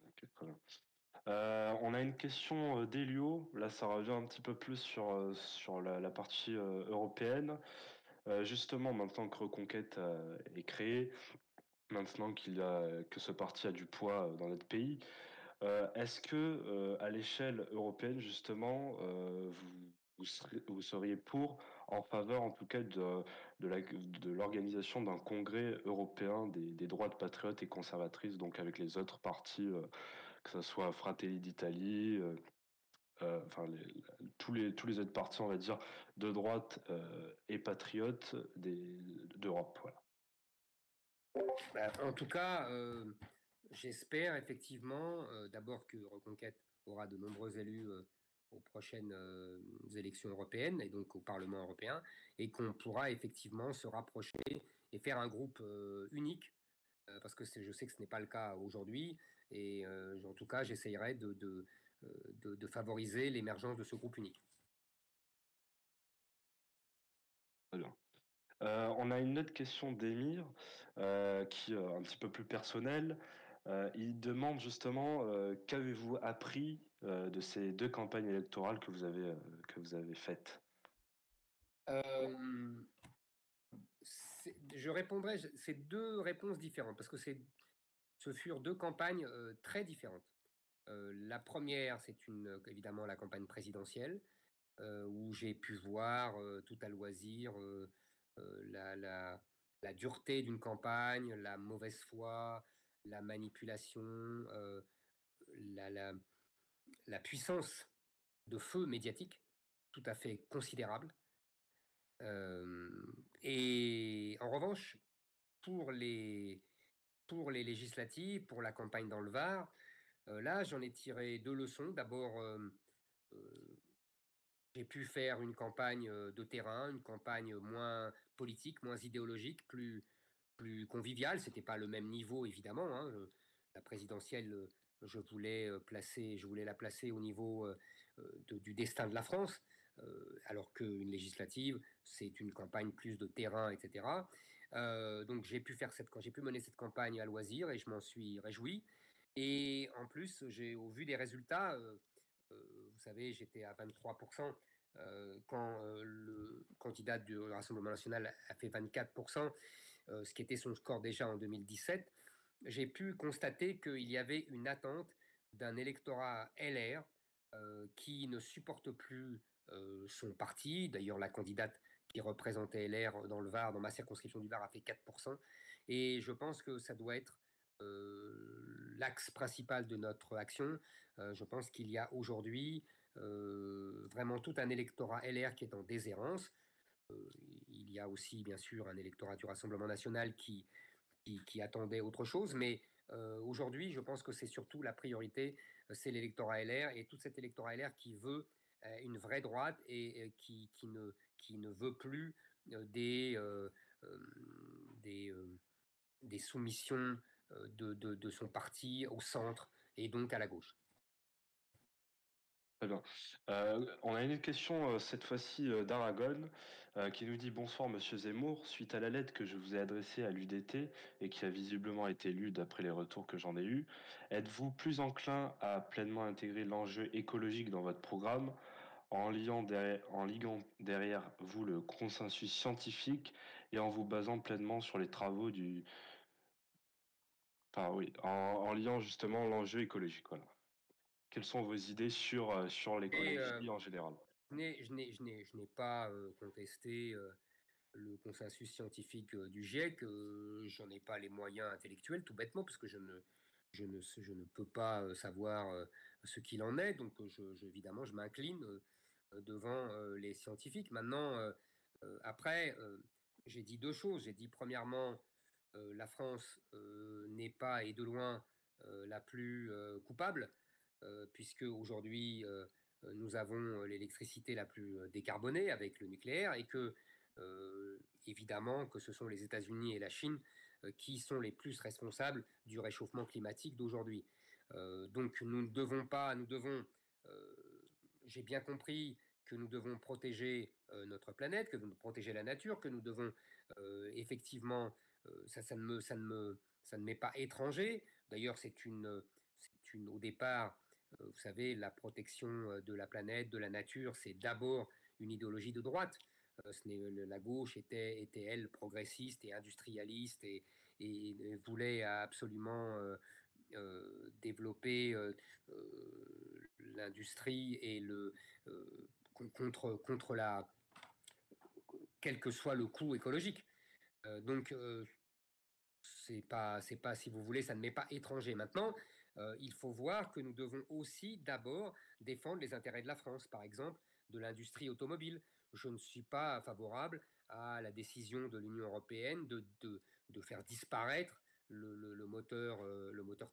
Ok, très bien. On a une question d'Elio. Là, ça revient un petit peu plus sur la partie européenne. Justement, maintenant que Reconquête est créé, maintenant que ce parti a du poids dans notre pays, est-ce que à l'échelle européenne, justement, vous seriez en faveur en tout cas de l'organisation d'un congrès européen des droites patriotes et conservatrices, donc avec les autres partis, que ce soit Fratelli d'Italie, enfin tous les autres partis, on va dire, de droite et patriotes d'Europe. Voilà. En tout cas, j'espère effectivement d'abord que Reconquête aura de nombreux élus aux prochaines élections européennes et donc au Parlement européen, et qu'on pourra effectivement se rapprocher et faire un groupe unique, parce que je sais que ce n'est pas le cas aujourd'hui, et en tout cas j'essayerai de favoriser l'émergence de ce groupe unique. Très bien. On a une autre question d'Emir qui est un petit peu plus personnelle. Il demande justement qu'avez-vous appris de ces 2 campagnes électorales que vous avez faites? Je répondrai, c'est 2 réponses différentes parce que ce furent 2 campagnes très différentes. La première, c'est évidemment la campagne présidentielle où j'ai pu voir tout à loisir la dureté d'une campagne, la mauvaise foi, la manipulation, la, la, la puissance de feu médiatique tout à fait considérable. Et en revanche, pour les, pour les législatives, pour la campagne dans le Var, là, j'en ai tiré 2 leçons. D'abord, j'ai pu faire une campagne de terrain, une campagne moins politique, moins idéologique, plus conviviale. C'était pas le même niveau, évidemment, hein. La présidentielle, je voulais la placer au niveau du destin de la France, alors qu'une législative, c'est une campagne plus de terrain, etc. Donc j'ai pu mener cette campagne à loisir et je m'en suis réjoui. Et en plus, au vu des résultats, vous savez, j'étais à 23%, quand le candidat du Rassemblement national a fait 24%, ce qui était son score déjà en 2017, j'ai pu constater qu'il y avait une attente d'un électorat LR qui ne supporte plus son parti. D'ailleurs, la candidate qui représentait LR dans le Var, dans ma circonscription du Var, a fait 4%. Et je pense que ça doit être l'axe principal de notre action. Je pense qu'il y a aujourd'hui vraiment tout un électorat LR qui est en déshérence. Il y a aussi, bien sûr, un électorat du Rassemblement national qui attendait autre chose, mais aujourd'hui, je pense que c'est surtout la priorité, c'est l'électorat LR et tout cet électorat LR qui veut une vraie droite et qui ne veut plus euh, des, des soumissions de son parti au centre et donc à la gauche. Très bien. On a une question cette fois-ci d'Aragon qui nous dit: Bonsoir Monsieur Zemmour, suite à la lettre que je vous ai adressée à l'UDT et qui a visiblement été lue d'après les retours que j'en ai eus, êtes-vous plus enclin à pleinement intégrer l'enjeu écologique dans votre programme en liguant derrière vous le consensus scientifique et en vous basant pleinement sur les travaux du... Enfin oui, en liant justement l'enjeu écologique, voilà. Quelles sont vos idées sur l'écologie en général? Je n'ai pas contesté le consensus scientifique du GIEC. J'en ai pas les moyens intellectuels, tout bêtement, parce que je ne peux pas savoir ce qu'il en est. Donc, évidemment, je m'incline devant les scientifiques. Maintenant, après, j'ai dit 2 choses. J'ai dit, premièrement, la France n'est pas, et de loin, la plus coupable, puisque aujourd'hui, nous avons l'électricité la plus décarbonée avec le nucléaire et que, évidemment, que ce sont les États-Unis et la Chine qui sont les plus responsables du réchauffement climatique d'aujourd'hui. Donc nous ne devons pas, j'ai bien compris que nous devons protéger notre planète, que nous devons protéger la nature, que nous devons effectivement, ça ne m'est pas étranger. D'ailleurs, au départ, vous savez, la protection de la planète, de la nature, c'est d'abord une idéologie de droite. La gauche était, elle, progressiste et industrialiste et voulait absolument développer l'industrie et contre quel que soit le coût écologique. Donc, c'est pas, si vous voulez, ça ne m'est pas étranger. Maintenant, il faut voir que nous devons aussi d'abord défendre les intérêts de la France, par exemple, de l'industrie automobile. Je ne suis pas favorable à la décision de l'Union européenne de faire disparaître le moteur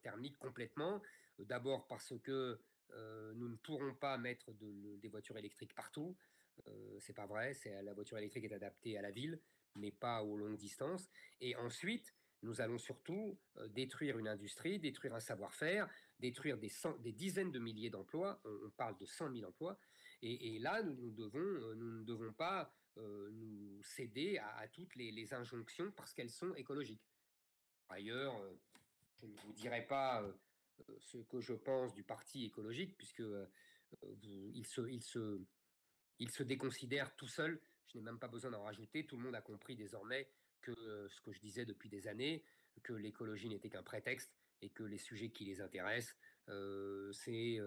thermique complètement. D'abord parce que nous ne pourrons pas mettre des voitures électriques partout. C'est pas vrai. La voiture électrique est adaptée à la ville, mais pas aux longues distances. Et ensuite, nous allons surtout détruire une industrie, détruire un savoir-faire, détruire des dizaines de milliers d'emplois. On parle de 100 000 emplois. Et là, nous ne devons pas nous céder à toutes les injonctions parce qu'elles sont écologiques. Par ailleurs, je ne vous dirai pas ce que je pense du parti écologique, puisque il se déconsidère tout seul. Je n'ai même pas besoin d'en rajouter. Tout le monde a compris désormais que ce que je disais depuis des années, que l'écologie n'était qu'un prétexte et que les sujets qui les intéressent, c'est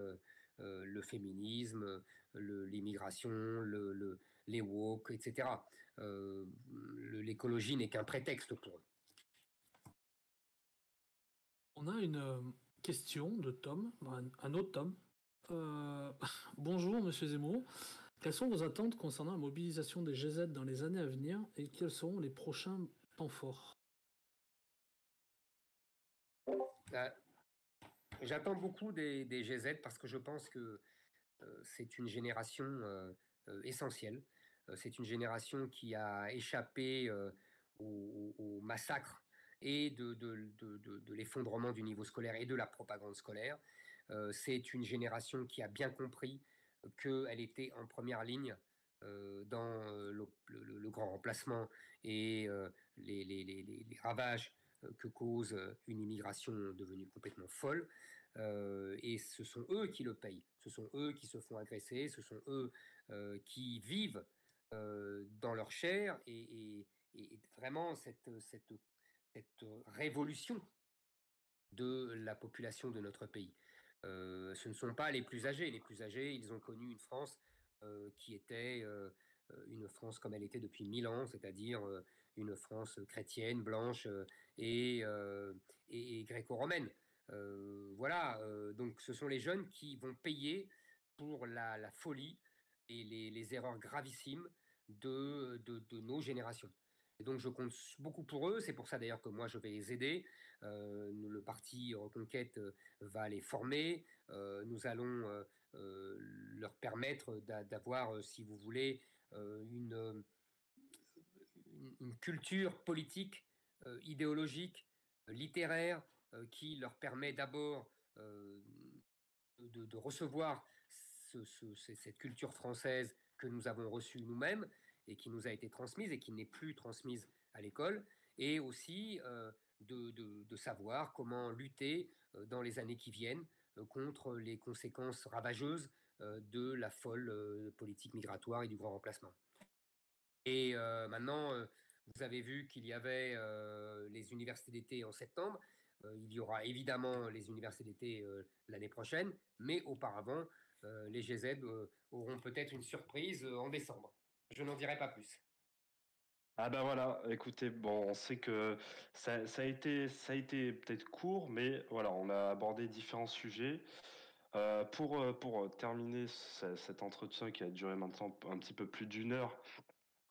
le féminisme, l'immigration, les woke, etc. L'écologie n'est qu'un prétexte pour eux. On a une question de Tom, un autre Tom. Bonjour Monsieur Zemmour. Quelles sont vos attentes concernant la mobilisation des GZ dans les années à venir et quels seront les prochains temps forts? J'attends beaucoup des GZ parce que je pense que c'est une génération essentielle. C'est une génération qui a échappé au massacre et de l'effondrement du niveau scolaire et de la propagande scolaire. C'est une génération qui a bien compris qu'elle était en première ligne dans le grand remplacement et les ravages que cause une immigration devenue complètement folle. Et ce sont eux qui le payent, ce sont eux qui se font agresser, ce sont eux qui vivent dans leur chair et vraiment cette révolution de la population de notre pays. Ce ne sont pas les plus âgés. Les plus âgés, ils ont connu une France qui était une France comme elle était depuis 1000 ans, c'est-à-dire une France chrétienne, blanche et gréco-romaine. Voilà, donc ce sont les jeunes qui vont payer pour la folie et les erreurs gravissimes de nos générations. Et donc je compte beaucoup pour eux, c'est pour ça d'ailleurs que moi je vais les aider. Le parti Reconquête va les former, nous allons leur permettre d'avoir, si vous voulez, une culture politique, idéologique, littéraire, qui leur permet d'abord de recevoir cette culture française que nous avons reçue nous-mêmes et qui nous a été transmise et qui n'est plus transmise à l'école, et aussi de savoir comment lutter dans les années qui viennent contre les conséquences ravageuses de la folle politique migratoire et du grand remplacement. Et maintenant, vous avez vu qu'il y avait les universités d'été en septembre. Il y aura évidemment les universités d'été l'année prochaine, mais auparavant, les GZ auront peut-être une surprise en décembre. Je n'en dirai pas plus. Ah ben voilà, écoutez, bon, on sait que ça a été peut-être court, mais voilà, on a abordé différents sujets. Pour terminer cet entretien qui a duré maintenant un petit peu plus d'1 heure,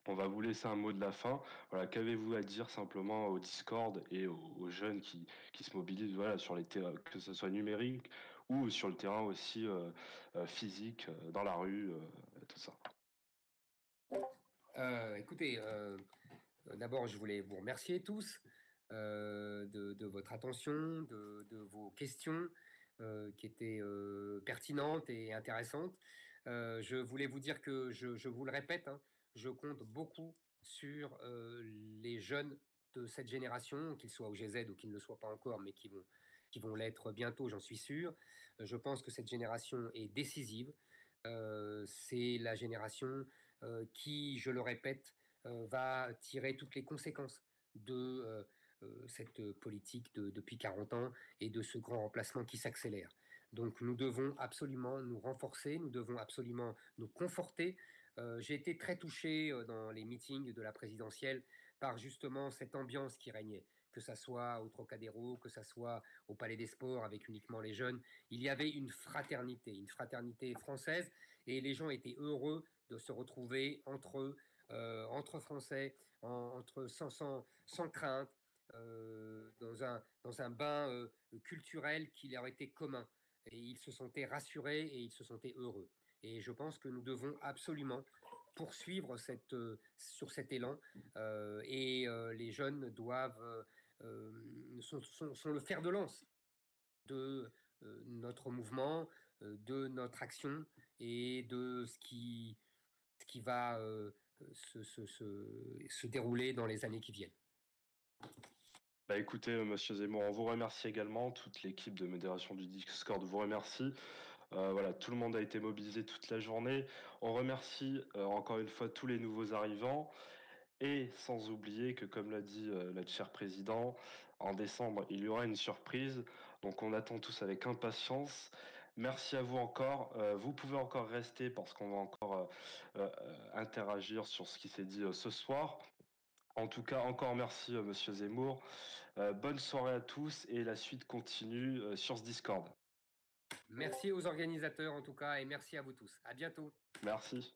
on va vous laisser un mot de la fin. Voilà, qu'avez-vous à dire simplement au Discord et aux jeunes qui se mobilisent, voilà, sur les terrains, que ce soit numérique ou sur le terrain aussi physique, dans la rue, tout ça. Écoutez, d'abord, je voulais vous remercier tous de votre attention, de vos questions qui étaient pertinentes et intéressantes. Je voulais vous dire que, je vous le répète, hein, je compte beaucoup sur les jeunes de cette génération, qu'ils soient au GZ ou qu'ils ne le soient pas encore, mais qui vont l'être bientôt, j'en suis sûr. Je pense que cette génération est décisive. C'est la génération qui, je le répète, va tirer toutes les conséquences de cette politique depuis 40 ans et de ce grand remplacement qui s'accélère. Donc nous devons absolument nous renforcer, nous devons absolument nous conforter. J'ai été très touché dans les meetings de la présidentielle par justement cette ambiance qui régnait, que ça soit au Trocadéro, que ça soit au Palais des Sports avec uniquement les jeunes. Il y avait une fraternité française, et les gens étaient heureux de se retrouver entre eux, entre Français, sans crainte, dans un bain culturel qui leur était commun. Et ils se sentaient rassurés et ils se sentaient heureux. Et je pense que nous devons absolument poursuivre sur cet élan. Les jeunes sont le fer de lance de notre mouvement, de notre action et de ce qui va se dérouler dans les années qui viennent. Bah écoutez, Monsieur Zemmour, on vous remercie également. Toute l'équipe de modération du Discord vous remercie. Voilà, tout le monde a été mobilisé toute la journée. On remercie encore une fois tous les nouveaux arrivants. Et sans oublier que, comme l'a dit notre cher président, en décembre, il y aura une surprise. Donc on attend tous avec impatience. Merci à vous encore. Vous pouvez encore rester parce qu'on va encore interagir sur ce qui s'est dit ce soir. En tout cas, encore merci, Monsieur Zemmour. Bonne soirée à tous et la suite continue sur ce Discord. Merci aux organisateurs en tout cas et merci à vous tous. À bientôt. Merci.